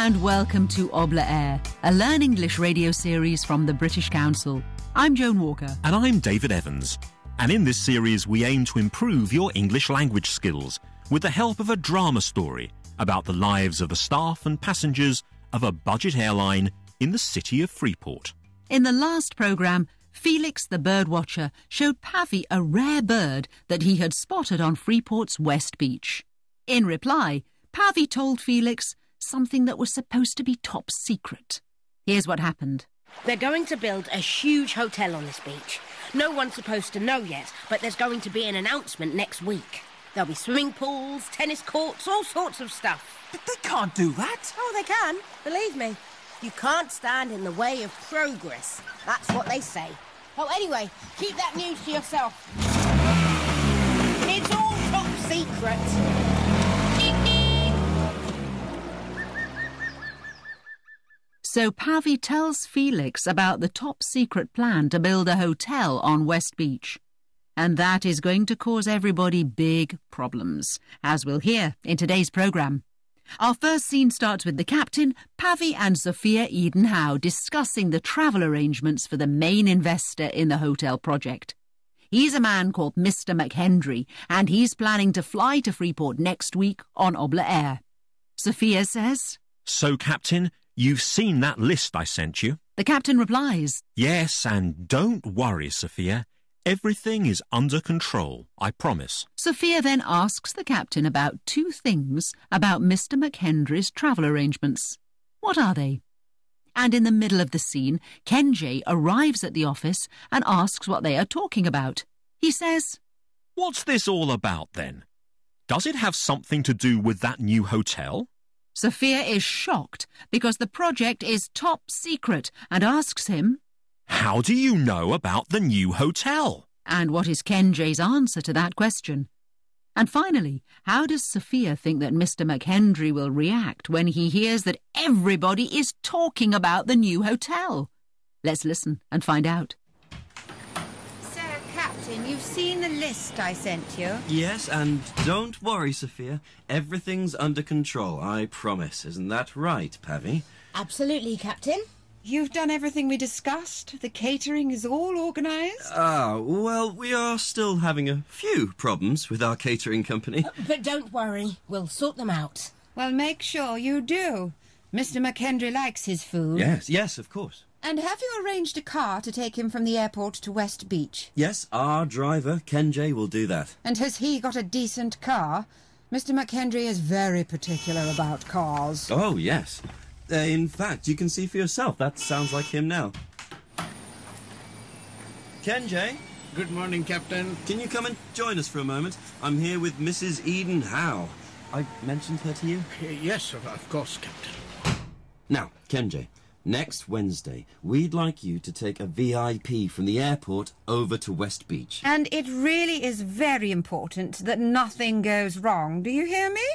and welcome to Obla Air, a Learn English radio series from the British Council. I'm Joan Walker. And I'm David Evans. And in this series, we aim to improve your English language skills with the help of a drama story about the lives of the staff and passengers of a budget airline in the city of Freeport. In the last programme, Felix the birdwatcher showed Pavy a rare bird that he had spotted on Freeport's West Beach. In reply, Pavy told Felix something that was supposed to be top secret. Here's what happened. They're going to build a huge hotel on this beach. No one's supposed to know yet, but there's going to be an announcement next week. There'll be swimming pools, tennis courts, all sorts of stuff. But they can't do that. Oh, they can. Believe me. You can't stand in the way of progress. That's what they say. Oh, anyway, keep that news to yourself. It's all top secret. So Pavy tells Felix about the top-secret plan to build a hotel on West Beach. And that is going to cause everybody big problems, as we'll hear in today's programme. Our first scene starts with the captain, Pavy and Sophia Eden-Howe discussing the travel arrangements for the main investor in the hotel project. He's a man called Mr. McHenry, and he's planning to fly to Freeport next week on Obla Air. Sophia says, "So, Captain, you've seen that list I sent you?" The captain replies, "Yes, and don't worry, Sophia. Everything is under control, I promise." Sophia then asks the captain about two things about Mr. McHenry's travel arrangements. What are they? And in the middle of the scene, Kenji arrives at the office and asks what they are talking about. He says, "What's this all about, then? Does it have something to do with that new hotel?" Sophia is shocked because the project is top secret and asks him, "How do you know about the new hotel?" And what is Kenji's answer to that question? And finally, how does Sophia think that Mr. McHenry will react when he hears that everybody is talking about the new hotel? Let's listen and find out. So, Captain, you've seen the list I sent you? Yes, and don't worry, Sophia. Everything's under control, I promise. Isn't that right, Pavy? Absolutely, Captain. You've done everything we discussed? The catering is all organised? Well, we are still having a few problems with our catering company. But don't worry, we'll sort them out. Well, make sure you do. Mr. McHenry likes his food. Yes, of course. And have you arranged a car to take him from the airport to West Beach? Yes, our driver, Kenji, will do that. And has he got a decent car? Mr. McHenry is very particular about cars. Oh, yes. In fact, you can see for yourself. That sounds like him now. Kenji? Good morning, Captain. Can you come and join us for a moment? I'm here with Mrs. Eden-Howe. I mentioned her to you? Yes, of course, Captain. Now, Kenji, next Wednesday, we'd like you to take a VIP from the airport over to West Beach. And it really is very important that nothing goes wrong. Do you hear me?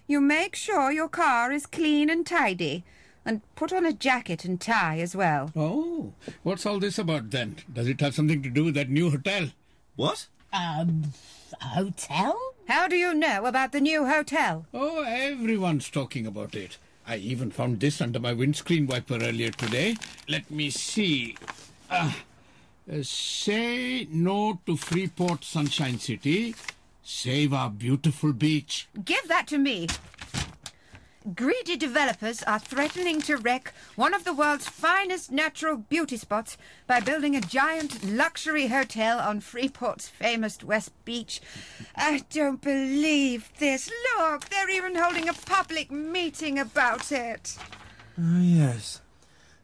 You make sure your car is clean and tidy. And put on a jacket and tie as well. Oh, what's all this about then? Does it have something to do with that new hotel? What? A hotel? How do you know about the new hotel? Oh, everyone's talking about it. I even found this under my windscreen wiper earlier today. Let me see. Say no to Freeport Sunshine City. Save our beautiful beach. Give that to me. Greedy developers are threatening to wreck one of the world's finest natural beauty spots by building a giant luxury hotel on Freeport's famous West Beach. I don't believe this. Look, they're even holding a public meeting about it. Oh, yes.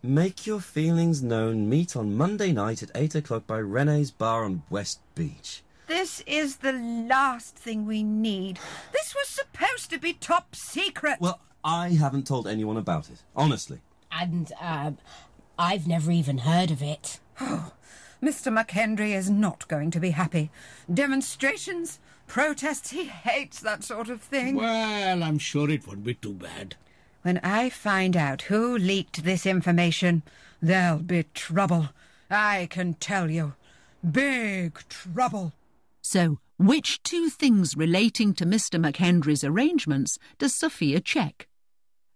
Make your feelings known. Meet on Monday night at 8 o'clock by Renee's Bar on West Beach. This is the last thing we need. This was supposed to be top secret. Well, I haven't told anyone about it, honestly. And, I've never even heard of it. Oh, Mr. McHenry is not going to be happy. Demonstrations, protests, he hates that sort of thing. Well, I'm sure it won't be too bad. When I find out who leaked this information, there'll be trouble. I can tell you. Big trouble. So, which two things relating to Mr. McHenry's arrangements does Sophia check?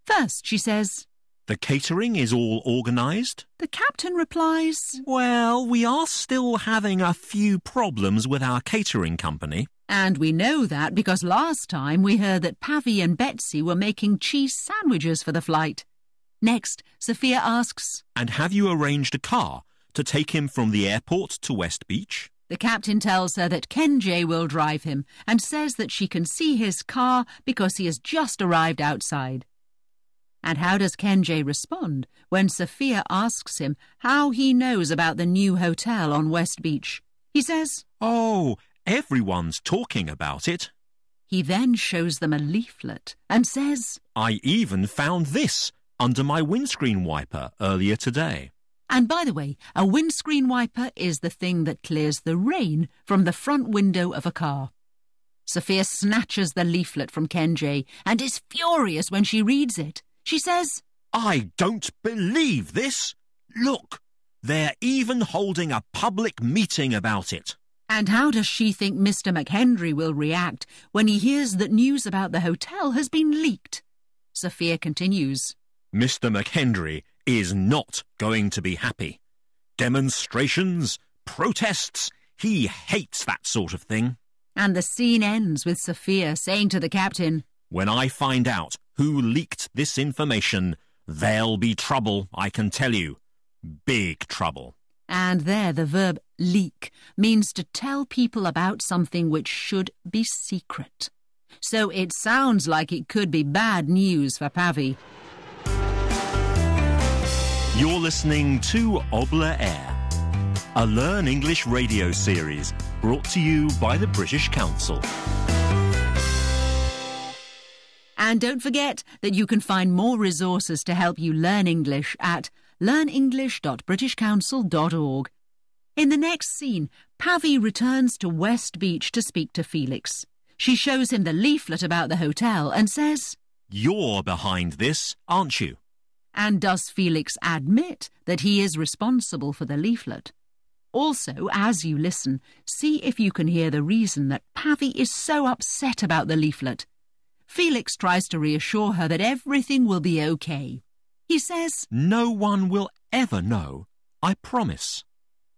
First, she says, The catering is all organised? the captain replies, Well, we are still having a few problems with our catering company. and we know that because last time we heard that Pavy and Betsy were making cheese sandwiches for the flight. Next, Sophia asks, And have you arranged a car to take him from the airport to West Beach? the captain tells her that Kenjay will drive him and says that she can see his car because he has just arrived outside. And how does Kenjay respond when Sophia asks him how he knows about the new hotel on West Beach? He says, Oh, everyone's talking about it. he then shows them a leaflet and says, I even found this under my windscreen wiper earlier today. and by the way, a windscreen wiper is the thing that clears the rain from the front window of a car. Sophia snatches the leaflet from Kenjay and is furious when she reads it. She says, I don't believe this. Look, they're even holding a public meeting about it. and how does she think Mr. McHenry will react when he hears that news about the hotel has been leaked? Sophia continues, Mr. McHenry is not going to be happy. Demonstrations, protests, he hates that sort of thing. and the scene ends with Sophia saying to the captain, When I find out who leaked this information, there'll be trouble, I can tell you. Big trouble. and there the verb leak means to tell people about something which should be secret. So it sounds like it could be bad news for Pavy. You're listening to Obla Air, a Learn English radio series brought to you by the British Council. And don't forget that you can find more resources to help you learn English at learnenglish.britishcouncil.org. In the next scene, Pavy returns to West Beach to speak to Felix. She shows him the leaflet about the hotel and says, You're behind this, aren't you? and does Felix admit that he is responsible for the leaflet? Also, as you listen, see if you can hear the reason that Pavy is so upset about the leaflet. Felix tries to reassure her that everything will be okay. He says, No one will ever know, I promise.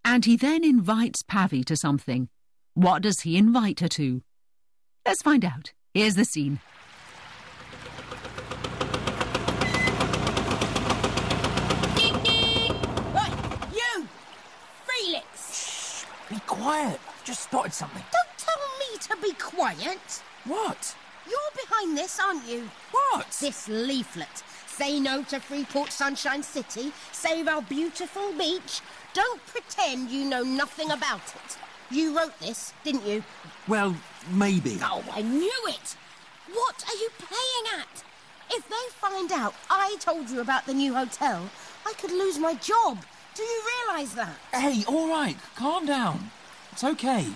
and he then invites Pavy to something. What does he invite her to? Let's find out. Here's the scene. Right, you! Felix! Be quiet. I've just spotted something. Don't tell me to be quiet. What? You're behind this, aren't you? What? This leaflet. Say no to Freeport Sunshine City. Save our beautiful beach. Don't pretend you know nothing about it. You wrote this, didn't you? Well, maybe. Oh, I knew it. What are you playing at? If they find out I told you about the new hotel, I could lose my job. Do you realise that? Hey, all right. Calm down. It's okay.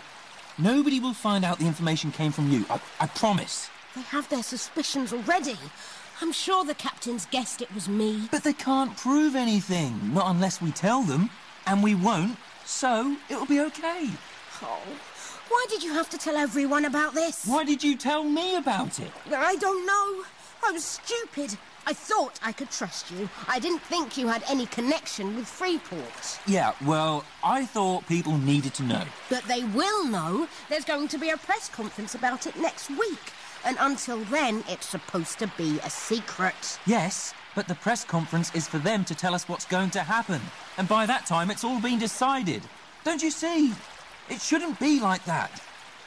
Nobody will find out the information came from you. I promise. They have their suspicions already. I'm sure the captain's guessed it was me. But they can't prove anything. Not unless we tell them. And we won't. So, it'll be okay. Oh, why did you have to tell everyone about this? Why did you tell me about it? I don't know. I was stupid. I thought I could trust you. I didn't think you had any connection with Freeport. Yeah, well, I thought people needed to know. But they will know. There's going to be a press conference about it next week. And until then, it's supposed to be a secret. Yes, but the press conference is for them to tell us what's going to happen. And by that time, it's all been decided. Don't you see? It shouldn't be like that.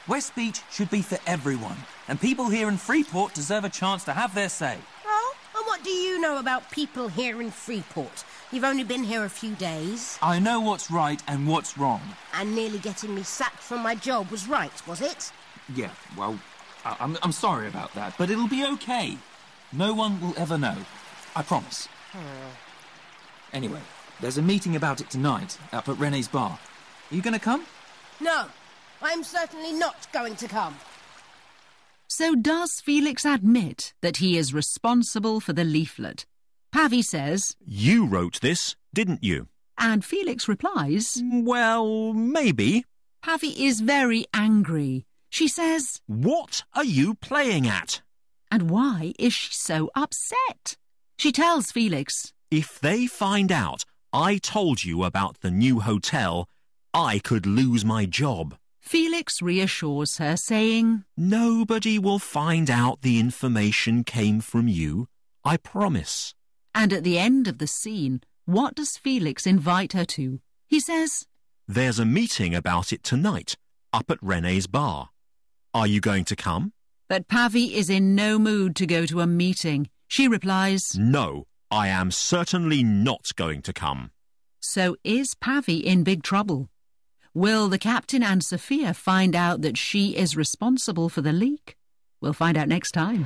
West Beach should be for everyone. And people here in Freeport deserve a chance to have their say. Oh, and what do you know about people here in Freeport? You've only been here a few days. I know what's right and what's wrong. And nearly getting me sacked from my job was right, was it? Yeah, well, I'm sorry about that, but it'll be okay. No one will ever know. I promise. Anyway, there's a meeting about it tonight up at Rene's bar. Are you going to come? No, I'm certainly not going to come. So does Felix admit that he is responsible for the leaflet? Pavy says, You wrote this, didn't you? and Felix replies, Well, maybe. Pavy is very angry. She says, What are you playing at? and why is she so upset? She tells Felix, If they find out I told you about the new hotel, I could lose my job. Felix reassures her, saying, Nobody will find out the information came from you, I promise. And at the end of the scene, what does Felix invite her to? He says, There's a meeting about it tonight, up at René's bar. Are you going to come? But Pavy is in no mood to go to a meeting. She replies, No, I am certainly not going to come. So is Pavy in big trouble? Will the captain and Sophia find out that she is responsible for the leak? We'll find out next time.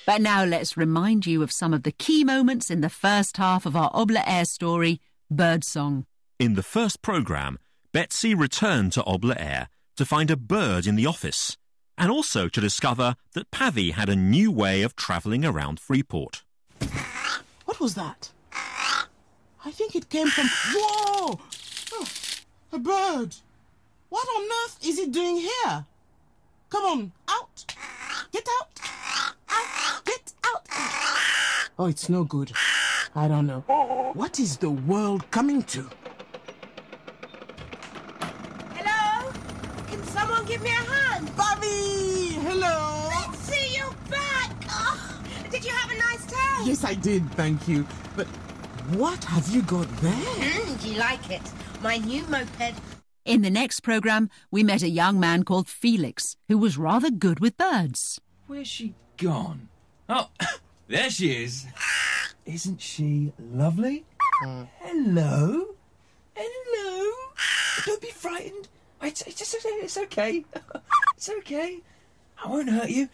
But now let's remind you of some of the key moments in the first half of our Obla Air story, Birdsong. In the first programme, Betsy returned to Obla Air to find a bird in the office and also to discover that Pavy had a new way of travelling around Freeport. What was that? I think it came from... Whoa! Oh, a bird. What on earth is it doing here? Come on, out. Get out. Out. Get out. Oh, it's no good. I don't know. What is the world coming to? Hello? Can someone give me a hand? Bobby! Hello! Let's see you back! Oh, did you have a nice time? Yes, I did, thank you. But what have you got there? Do you like it? My new moped. In the next programme, we met a young man called Felix, who was rather good with birds. Where's she gone? Oh, there she is. Isn't she lovely? Hello? Hello? Don't be frightened. It's okay. It's okay. I won't hurt you.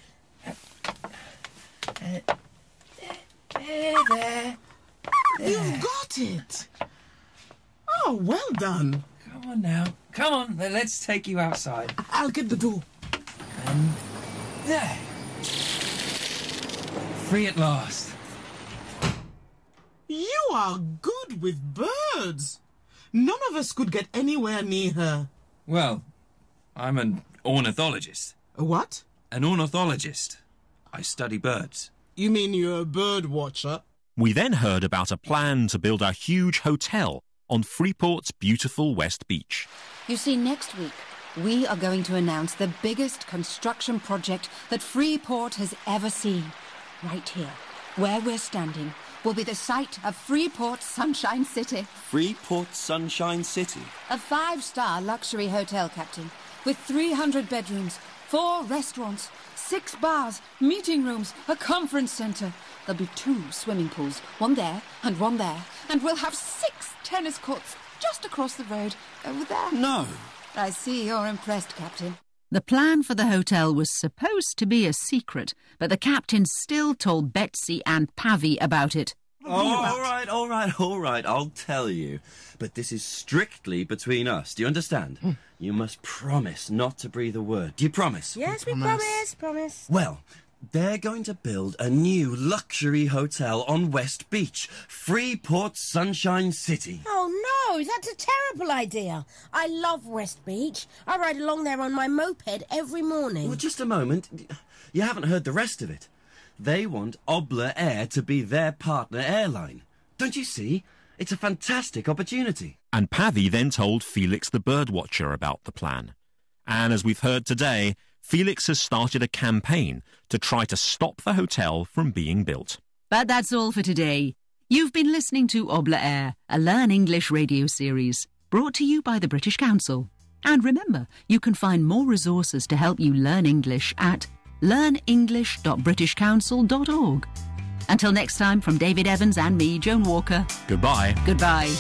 There. You've got it. Oh, well done. Come on now. Come on, let's take you outside. I'll get the door. And there. Free at last. You are good with birds. None of us could get anywhere near her. Well, I'm an ornithologist. A what? An ornithologist. I study birds. You mean you're a bird watcher? We then heard about a plan to build a huge hotel on Freeport's beautiful West Beach. You see, next week, we are going to announce the biggest construction project that Freeport has ever seen. Right here, where we're standing, will be the site of Freeport Sunshine City. Freeport Sunshine City? A 5-star luxury hotel, Captain, with 300 bedrooms, 4 restaurants, 6 bars, meeting rooms, a conference centre. There'll be 2 swimming pools, one there and one there. And we'll have 6 tennis courts just across the road, over there. No. I see you're impressed, Captain. The plan for the hotel was supposed to be a secret, but the captain still told Betsy and Pavy about it. Oh, all right, I'll tell you. But this is strictly between us, do you understand? You must promise not to breathe a word. Do you promise? Yes, we promise. Well, they're going to build a new luxury hotel on West Beach, Freeport Sunshine City. Oh, no, that's a terrible idea. I love West Beach. I ride along there on my moped every morning. Well, just a moment. You haven't heard the rest of it. They want Obla Air to be their partner airline. Don't you see? It's a fantastic opportunity. And Pavy then told Felix the birdwatcher about the plan. And as we've heard today, Felix has started a campaign to try to stop the hotel from being built. But that's all for today. You've been listening to Obla Air, a Learn English radio series, brought to you by the British Council. And remember, you can find more resources to help you learn English at learnenglish.britishcouncil.org. Until next time, from David Evans and me, Joan Walker. Goodbye. Goodbye.